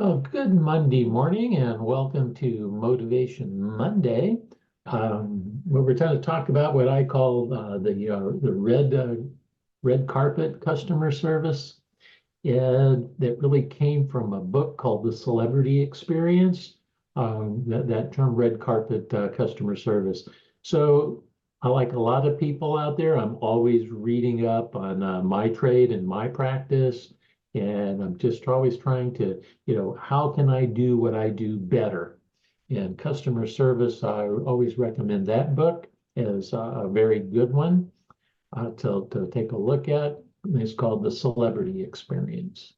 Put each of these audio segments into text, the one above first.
Well, good Monday morning and welcome to Motivation Monday, where we're trying to talk about what I call the red carpet customer service. And that really came from a book called The Celebrity Experience, that term red carpet customer service. So I like a lot of people out there. I'm always reading up on my trade and my practice. And I'm just always trying to, how can I do what I do better? And customer service, I always recommend that book as a very good one to take a look at. It's called The Celebrity Experience.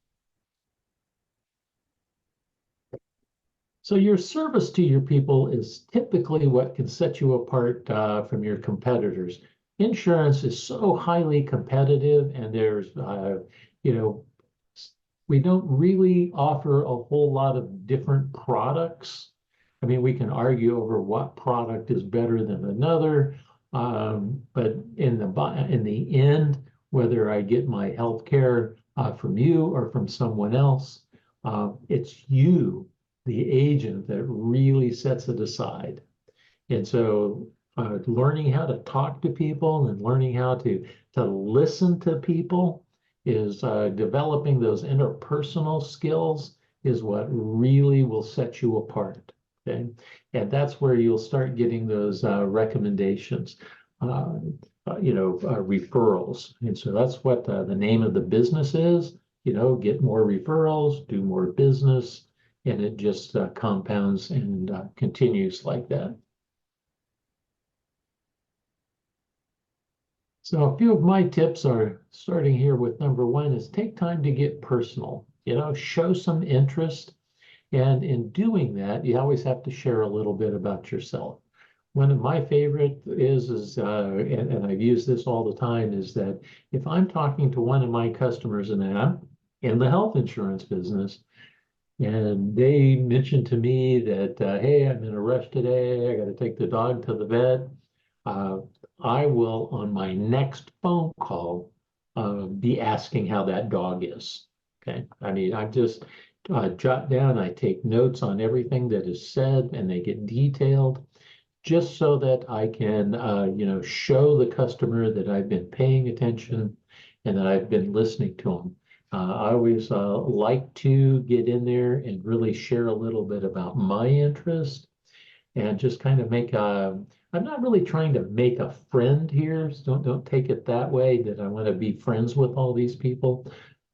So your service to your people is typically what can set you apart from your competitors. Insurance is so highly competitive, and you know, we don't really offer a whole lot of different products. I mean, we can argue over what product is better than another, but in the end, whether I get my health care from you or from someone else, it's you, the agent, that really sets it aside. And so learning how to talk to people and learning how to listen to people is developing those interpersonal skills is what really will set you apart. Okay. And that's where you'll start getting those recommendations, referrals. And so that's what the name of the business is, get more referrals, do more business, and it just compounds and continues like that. So a few of my tips are starting here with number one is take time to get personal, show some interest. And in doing that, you always have to share a little bit about yourself. One of my favorite and I've used this all the time, is that if I'm talking to one of my customers and I'm in the health insurance business, and they mention to me that, hey, I'm in a rush today, I got to take the dog to the vet. I will, on my next phone call, be asking how that dog is. Okay. I mean, I just jot down, I take notes on everything that is said, and they get detailed just so that I can, show the customer that I've been paying attention and that I've been listening to them. I always like to get in there and really share a little bit about my interest and just kind of I'm not really trying to make a friend here. So don't take it that way, that I want to be friends with all these people.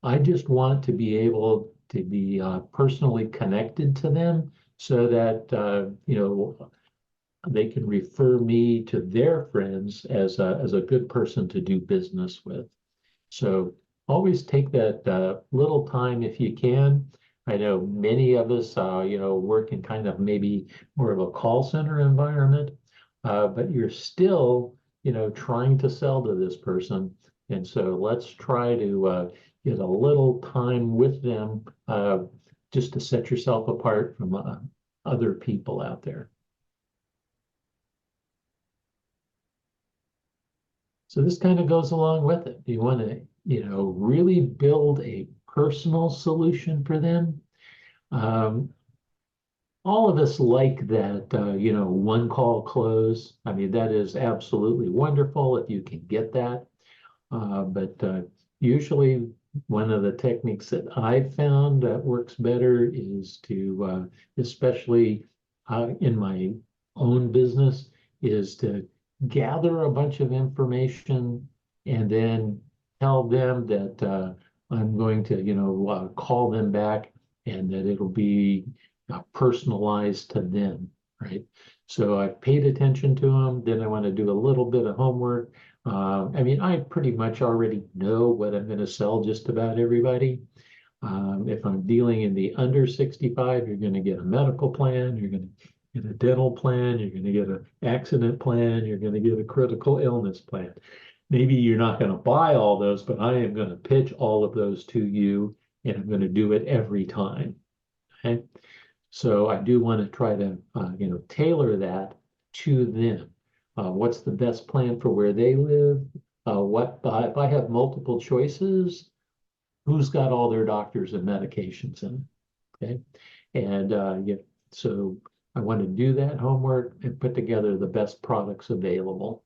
I just want to be able to be personally connected to them so that, they can refer me to their friends as a good person to do business with. So always take that little time if you can. I know many of us, work in kind of maybe more of a call center environment, but you're still, trying to sell to this person. And so let's try to get a little time with them just to set yourself apart from other people out there. So this kind of goes along with it. You want to, really build a personal solution for them. All of us like that, one call close. I mean, that is absolutely wonderful if you can get that. But usually one of the techniques that I've found that works better is to, especially in my own business, is to gather a bunch of information and then tell them that I'm going to, call them back and that it'll be personalized to them, right? So I've paid attention to them. Then I want to do a little bit of homework. I mean, I pretty much already know what I'm going to sell just about everybody. If I'm dealing in the under 65, you're going to get a medical plan, you're going to get a dental plan, you're going to get an accident plan, you're going to get a critical illness plan. Maybe you're not going to buy all those, but I am going to pitch all of those to you, and I'm going to do it every time. Okay. So I do want to try to, tailor that to them. What's the best plan for where they live? If I have multiple choices, who's got all their doctors and medications in? Okay. And so I want to do that homework and put together the best products available.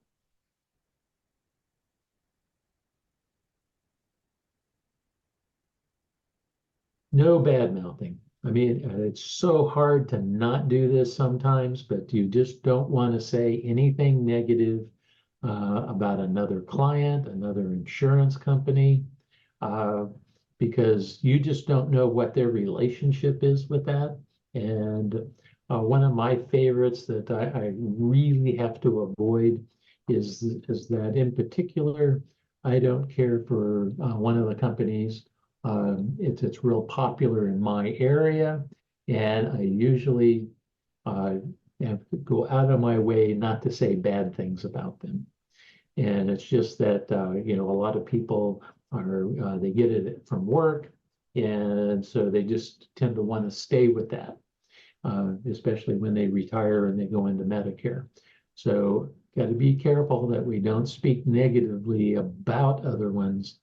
No bad mouthing. I mean, it's so hard to not do this sometimes, but you just don't want to say anything negative about another client, another insurance company, uh, because you just don't know what their relationship is with that. And one of my favorites that I really have to avoid is that in particular, I don't care for one of the companies. It's real popular in my area, and I usually have to go out of my way not to say bad things about them. And it's just that a lot of people are they get it from work, and so they just tend to want to stay with that, especially when they retire and they go into Medicare. So got to be careful that we don't speak negatively about other ones.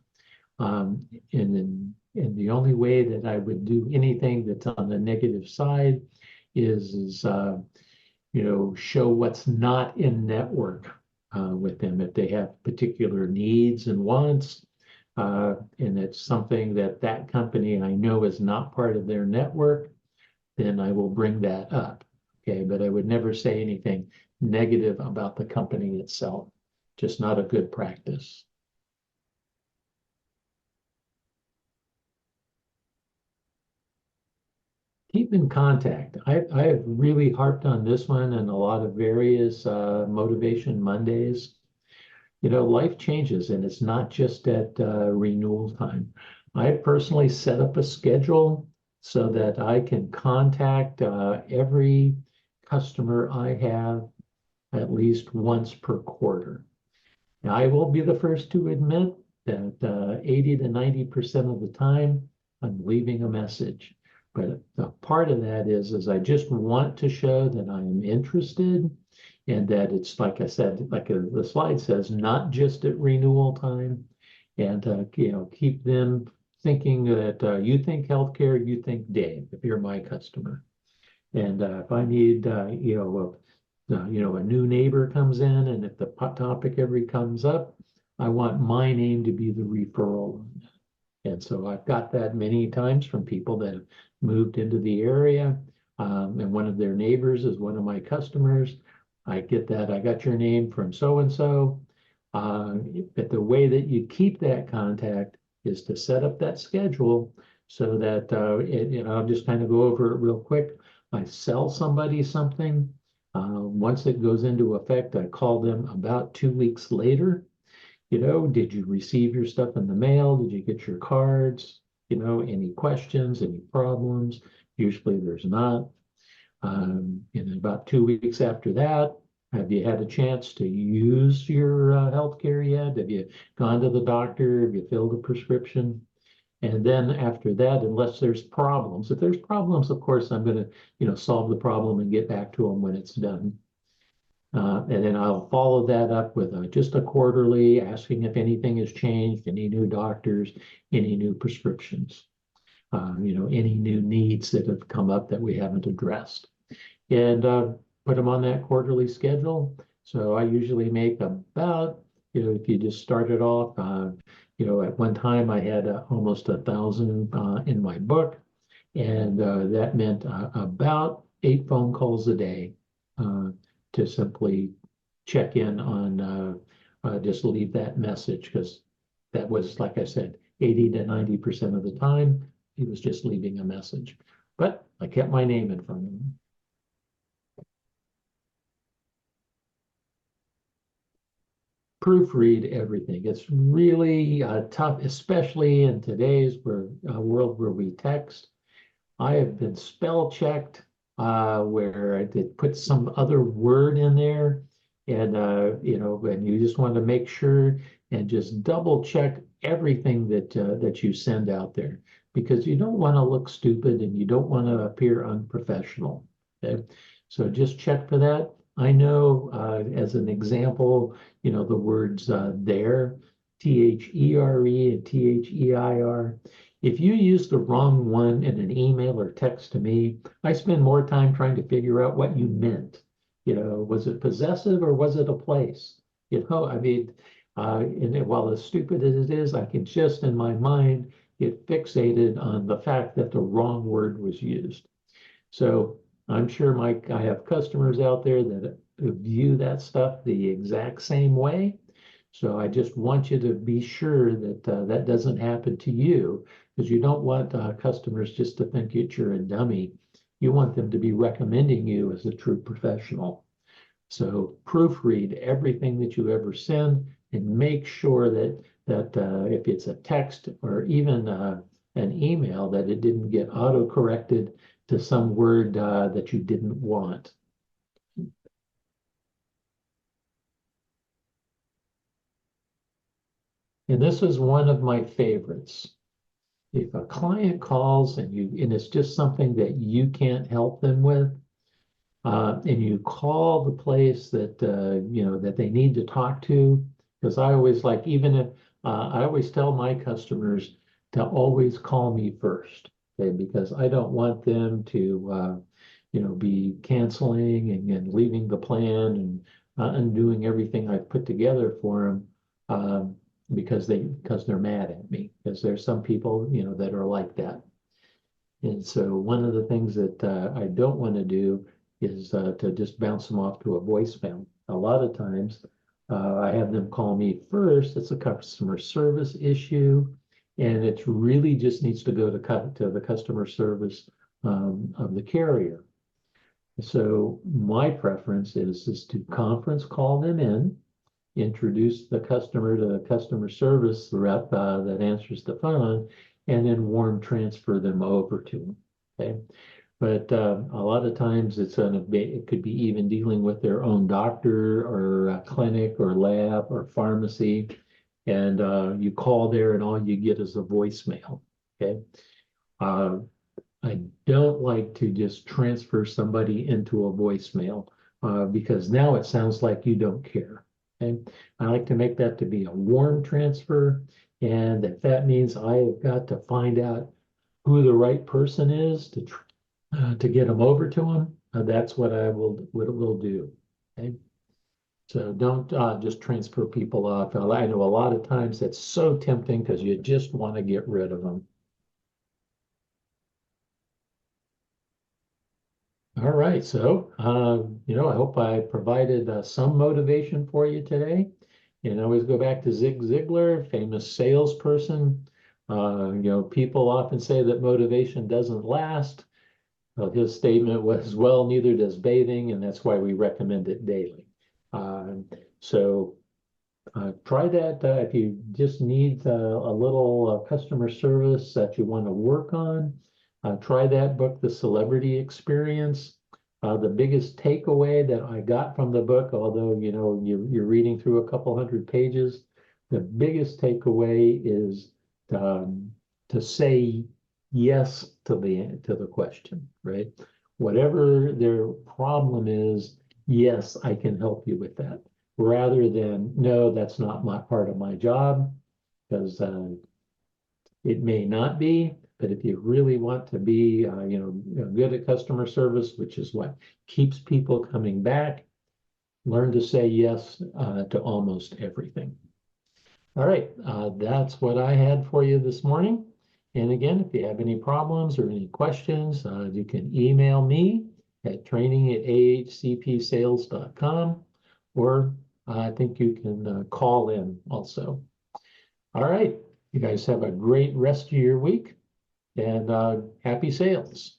And the only way that I would do anything that's on the negative side is show what's not in network with them. If they have particular needs and wants, and it's something that that company I know is not part of their network, then I will bring that up. Okay, but I would never say anything negative about the company itself. Just not a good practice. Keep in contact. I have really harped on this one and a lot of various Motivation Mondays. Life changes and it's not just at renewal time. I personally set up a schedule so that I can contact every customer I have at least once per quarter. Now, I will be the first to admit that 80 to 90% of the time, I'm leaving a message. But a part of that is I just want to show that I am interested and that it's, like I said, like the slide says, not just at renewal time. And, keep them thinking that you think healthcare, you think Dave, if you're my customer. And if I need, a new neighbor comes in, and if the topic ever comes up, I want my name to be the referral. And so I've got that many times from people that have moved into the area, and one of their neighbors is one of my customers. I get that. I got your name from so and so. But the way that you keep that contact is to set up that schedule so that I'll just kind of go over it real quick. I sell somebody something. Once it goes into effect, I call them about 2 weeks later. Did you receive your stuff in the mail? Did you get your cards? Any questions, any problems? Usually there's not. And about 2 weeks after that, have you had a chance to use your healthcare yet? Have you gone to the doctor? Have you filled a prescription? And then after that, unless there's problems, if there's problems, of course, I'm going to, solve the problem and get back to them when it's done. And then I'll follow that up with just a quarterly, asking if anything has changed, any new doctors, any new prescriptions, any new needs that have come up that we haven't addressed. And put them on that quarterly schedule. So I usually make about, if you just start it off, at one time I had almost 1,000 in my book, and that meant about 8 phone calls a day to simply check in on, just leave that message, because that was, like I said, 80 to 90% of the time, he was just leaving a message. But I kept my name in front of him. Proofread everything. It's really tough, especially in today's world where we text. I have been spell checked where I did put some other word in there, and and you just want to make sure and just double check everything that you send out there, because you don't want to look stupid and you don't want to appear unprofessional. Okay, so just check for that. I know as an example, the words there, THERE and THEIR. If you use the wrong one in an email or text to me, I spend more time trying to figure out what you meant. Was it possessive or was it a place? I mean, while as stupid as it is, I can just in my mind get fixated on the fact that the wrong word was used. So I'm sure, Mike, I have customers out there that view that stuff the exact same way. So I just want you to be sure that that doesn't happen to you, because you don't want customers just to think that you're a dummy. You want them to be recommending you as a true professional. So proofread everything that you ever send and make sure that if it's a text or even an email, that it didn't get auto-corrected to some word that you didn't want. And this is one of my favorites. If a client calls and it's just something that you can't help them with, and you call the place that that they need to talk to, because I always like, even if I always tell my customers to always call me first, okay? Because I don't want them to be canceling and leaving the plan and undoing everything I've put together for them, because they're mad at me, because there's some people that are like that. And so one of the things that I don't want to do is to just bounce them off to a voicemail. A lot of times I have them call me first. It's a customer service issue, and it really just needs to go to the customer service of the carrier. So my preference is to conference call them in, introduce the customer to the customer service rep that answers the phone, and then warm transfer them over to them. Okay. But a lot of times it could be even dealing with their own doctor or a clinic or lab or pharmacy. And you call there and all you get is a voicemail. Okay. I don't like to just transfer somebody into a voicemail because now it sounds like you don't care. Okay. I like to make that to be a warm transfer. And if that means I have got to find out who the right person is to get them over to them, that's what will do. Okay. So don't just transfer people off. I know a lot of times that's so tempting because you just want to get rid of them. All right, so I hope I provided some motivation for you today. And I always go back to Zig Ziglar, famous salesperson. People often say that motivation doesn't last. Well, his statement was, well, neither does bathing, and that's why we recommend it daily. So try that if you just need a little customer service that you want to work on. Try that book, The Celebrity Experience. The biggest takeaway that I got from the book, although you're reading through a couple hundred pages, the biggest takeaway is to say yes to the question, right? Whatever their problem is, yes, I can help you with that, rather than no, that's not my part of my job, because it may not be. But if you really want to be, good at customer service, which is what keeps people coming back, learn to say yes to almost everything. All right, that's what I had for you this morning. And again, if you have any problems or any questions, you can email me at training@ahcpsales.com, or I think you can call in also. All right, you guys have a great rest of your week, and happy sales.